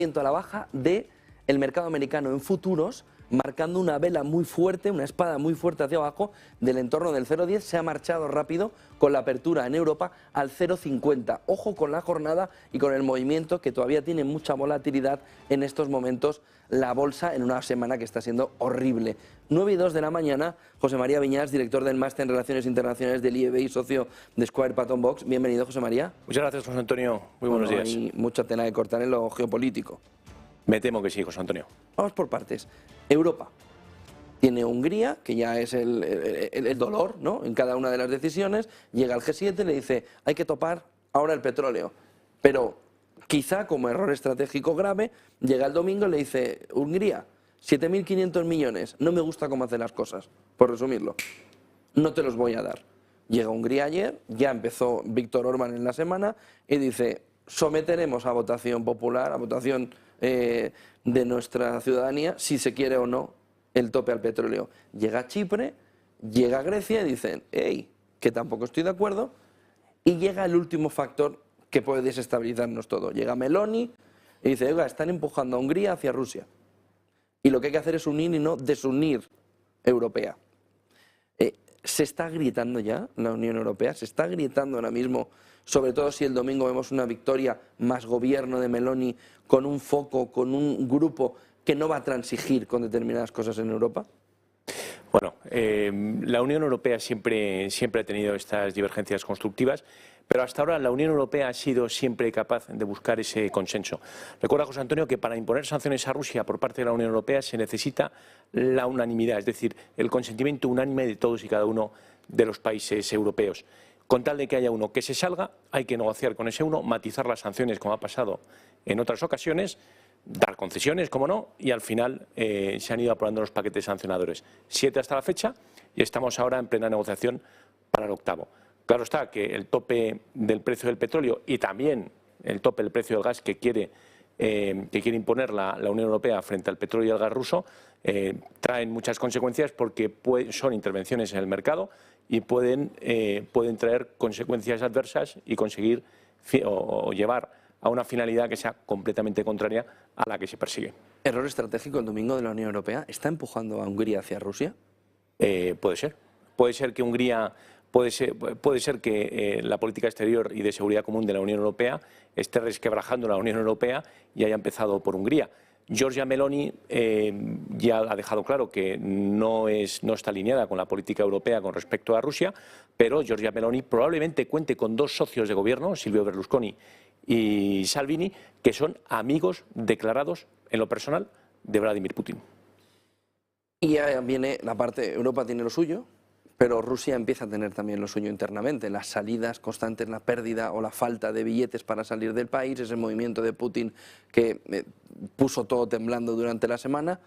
a la baja del mercado americano en futuros, marcando una vela muy fuerte, una espada muy fuerte hacia abajo del entorno del 0,10. Se ha marchado rápido con la apertura en Europa al 0,50. Ojo con la jornada y con el movimiento, que todavía tiene mucha volatilidad en estos momentos la bolsa, en una semana que está siendo horrible. 9:02 de la mañana, José María Viñas, director del Máster en Relaciones Internacionales del IEB y socio de Square Patton Box. Bienvenido, José María. Muchas gracias, José Antonio. Muy buenos días. Hay mucha tela de cortar en lo geopolítico. Me temo que sí, José Antonio. Vamos por partes. Europa tiene Hungría, que ya es el dolor, ¿no?, en cada una de las decisiones. Llega al G7 y le dice, hay que topar ahora el petróleo. Pero quizá como error estratégico grave, llega el domingo y le dice, Hungría, 7.500 millones, no me gusta cómo hace las cosas, por resumirlo, no te los voy a dar. Llega Hungría ayer, ya empezó Víctor Orbán en la semana y dice, someteremos a votación popular, a votación de nuestra ciudadanía, si se quiere o no el tope al petróleo. Llega Chipre, llega Grecia y dicen, hey, que tampoco estoy de acuerdo, y llega el último factor que puede desestabilizarnos todo. Llega Meloni y dice, oiga, están empujando a Hungría hacia Rusia. Y lo que hay que hacer es unir y no desunir Europea. ¿Se está gritando ya la Unión Europea? ¿Se está gritando ahora mismo, sobre todo si el domingo vemos una victoria más gobierno de Meloni, con un foco, con un grupo que no va a transigir con determinadas cosas en Europa? Bueno, la Unión Europea siempre ha tenido estas divergencias constructivas, pero hasta ahora la Unión Europea ha sido siempre capaz de buscar ese consenso. Recuerda, José Antonio, que para imponer sanciones a Rusia por parte de la Unión Europea se necesita la unanimidad, es decir, el consentimiento unánime de todos y cada uno de los países europeos. Con tal de que haya uno que se salga, hay que negociar con ese uno, matizar las sanciones como ha pasado en otras ocasiones, dar concesiones, como no, y al final se han ido aprobando los paquetes sancionadores. 7 hasta la fecha y estamos ahora en plena negociación para el 8º. Claro está que el tope del precio del petróleo y también el tope del precio del gas que quiere imponer la Unión Europea frente al petróleo y al gas ruso traen muchas consecuencias porque son intervenciones en el mercado y pueden traer consecuencias adversas y conseguir o llevar a una finalidad que sea completamente contraria a la que se persigue. ¿Error estratégico el domingo de la Unión Europea? ¿Está empujando a Hungría hacia Rusia? Puede ser. Puede ser que Hungría, puede ser que la política exterior y de seguridad común de la Unión Europea esté resquebrajando la Unión Europea y haya empezado por Hungría. Giorgia Meloni ya ha dejado claro que no está alineada con la política europea con respecto a Rusia, pero Giorgia Meloni probablemente cuente con 2 socios de gobierno, Silvio Berlusconi y Salvini, que son amigos declarados en lo personal de Vladimir Putin. Y ya viene la parte, Europa tiene lo suyo, pero Rusia empieza a tener también lo suyo internamente, las salidas constantes, la pérdida o la falta de billetes para salir del país, ese movimiento de Putin que puso todo temblando durante la semana.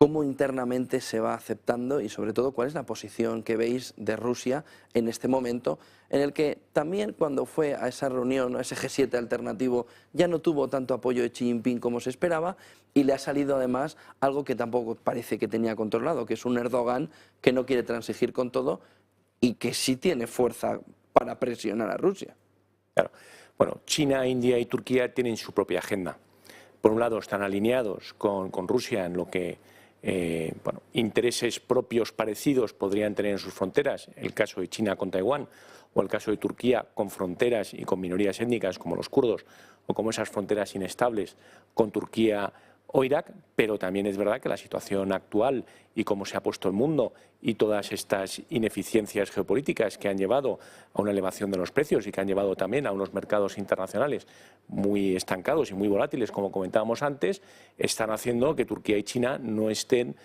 ¿Cómo internamente se va aceptando y sobre todo cuál es la posición que veis de Rusia en este momento en el que también cuando fue a esa reunión, a ese G7 alternativo, ya no tuvo tanto apoyo de Xi Jinping como se esperaba y le ha salido además algo que tampoco parece que tenía controlado, que es un Erdogan que no quiere transigir con todo y que sí tiene fuerza para presionar a Rusia? Claro. Bueno, China, India y Turquía tienen su propia agenda. Por un lado están alineados con Rusia en lo que intereses propios parecidos podrían tener en sus fronteras, el caso de China con Taiwán o el caso de Turquía con fronteras y con minorías étnicas como los kurdos o como esas fronteras inestables con Turquía o Irak, pero también es verdad que la situación actual y cómo se ha puesto el mundo y todas estas ineficiencias geopolíticas que han llevado a una elevación de los precios y que han llevado también a unos mercados internacionales muy estancados y muy volátiles, como comentábamos antes, están haciendo que Turquía y China no estén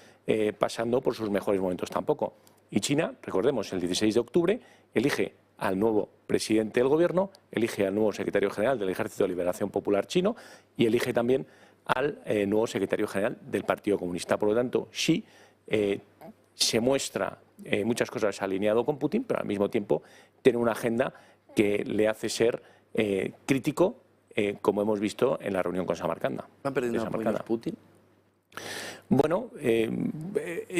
pasando por sus mejores momentos tampoco. Y China, recordemos, el 16 de octubre elige al nuevo presidente del gobierno, elige al nuevo secretario general del Ejército de Liberación Popular Chino y elige también al nuevo secretario general del Partido Comunista. Por lo tanto, Xi se muestra muchas cosas alineado con Putin, pero al mismo tiempo tiene una agenda que le hace ser crítico, como hemos visto en la reunión con Samarcanda. ¿Ha perdido apoyo Putin? Bueno,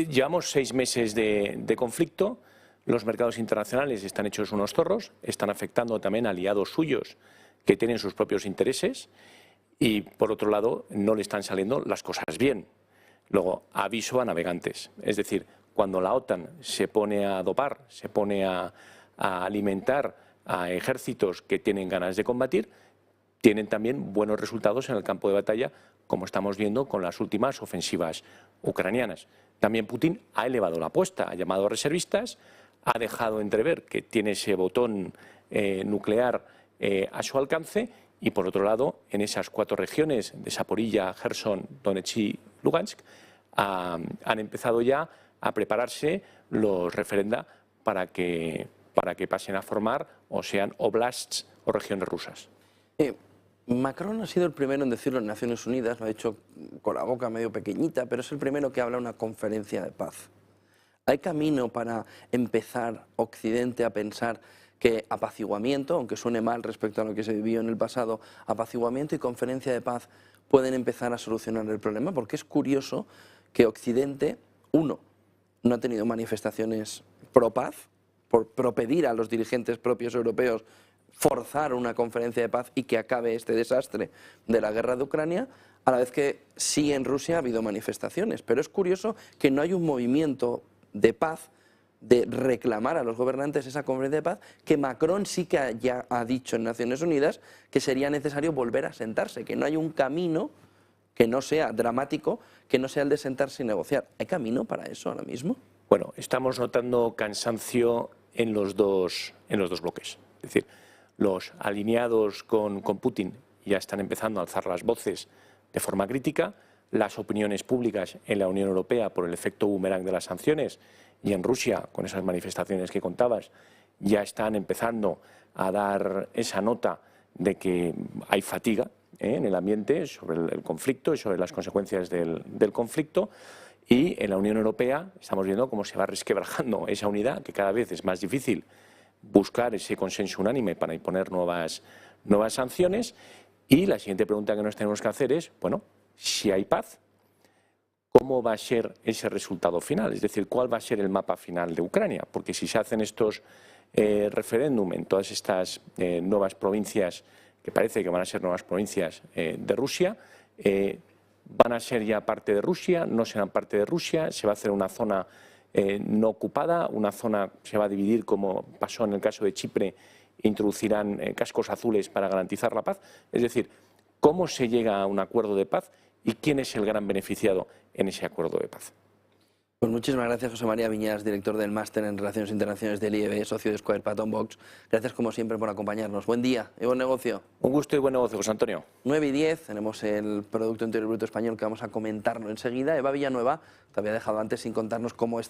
llevamos 6 meses de conflicto. Los mercados internacionales están hechos unos zorros, están afectando también a aliados suyos que tienen sus propios intereses. y por otro lado no le están saliendo las cosas bien. Luego, aviso a navegantes, es decir, cuando la OTAN se pone a dopar, se pone a alimentar a ejércitos que tienen ganas de combatir, tienen también buenos resultados en el campo de batalla, como estamos viendo con las últimas ofensivas ucranianas. También Putin ha elevado la apuesta, ha llamado a reservistas, ha dejado entrever que tiene ese botón nuclear a su alcance y, por otro lado, en esas 4 regiones de Zaporilla, Gerson, Donetsk y Lugansk, han empezado ya a prepararse los referenda para que pasen a formar o sean oblasts o regiones rusas. Macron ha sido el primero en decirlo en Naciones Unidas, lo ha dicho con la boca medio pequeñita, pero es el primero que habla de una conferencia de paz. ¿Hay camino para empezar Occidente a pensar que apaciguamiento, aunque suene mal respecto a lo que se vivió en el pasado, apaciguamiento y conferencia de paz pueden empezar a solucionar el problema? Porque es curioso que Occidente, no ha tenido manifestaciones pro paz, por pedir a los dirigentes propios europeos forzar una conferencia de paz y que acabe este desastre de la guerra de Ucrania, a la vez que sí en Rusia ha habido manifestaciones. Pero es curioso que no hay un movimiento de paz, de reclamar a los gobernantes esa conferencia de paz, que Macron sí que ya ha dicho en Naciones Unidas que sería necesario volver a sentarse, que no hay un camino que no sea dramático, que no sea el de sentarse y negociar. ¿Hay camino para eso ahora mismo? Bueno, estamos notando cansancio en los dos bloques. Es decir, los alineados con Putin ya están empezando a alzar las voces de forma crítica. Las opiniones públicas en la Unión Europea por el efecto boomerang de las sanciones y en Rusia, con esas manifestaciones que contabas, ya están empezando a dar esa nota de que hay fatiga en el ambiente sobre el conflicto y sobre las consecuencias del conflicto. Y en la Unión Europea estamos viendo cómo se va resquebrajando esa unidad, que cada vez es más difícil buscar ese consenso unánime para imponer nuevas sanciones. Y la siguiente pregunta que nos tenemos que hacer es, bueno, si hay paz, ¿cómo va a ser ese resultado final? Es decir, ¿cuál va a ser el mapa final de Ucrania? Porque si se hacen estos referéndum en todas estas nuevas provincias, que parece que van a ser nuevas provincias de Rusia, ¿van a ser ya parte de Rusia? ¿No serán parte de Rusia? ¿Se va a hacer una zona no ocupada? ¿Una zona se va a dividir como pasó en el caso de Chipre? ¿Introducirán cascos azules para garantizar la paz? Es decir, ¿cómo se llega a un acuerdo de paz y quién es el gran beneficiado en ese acuerdo de paz? Pues muchísimas gracias, José María Viñas, director del Máster en Relaciones Internacionales del IEB, socio de Square Patton Box. Gracias, como siempre, por acompañarnos. Buen día y buen negocio. Un gusto y buen negocio, José Antonio. 9:10, tenemos el Producto Interior Bruto Español que vamos a comentarlo enseguida. Eva Villanueva te había dejado antes sin contarnos cómo está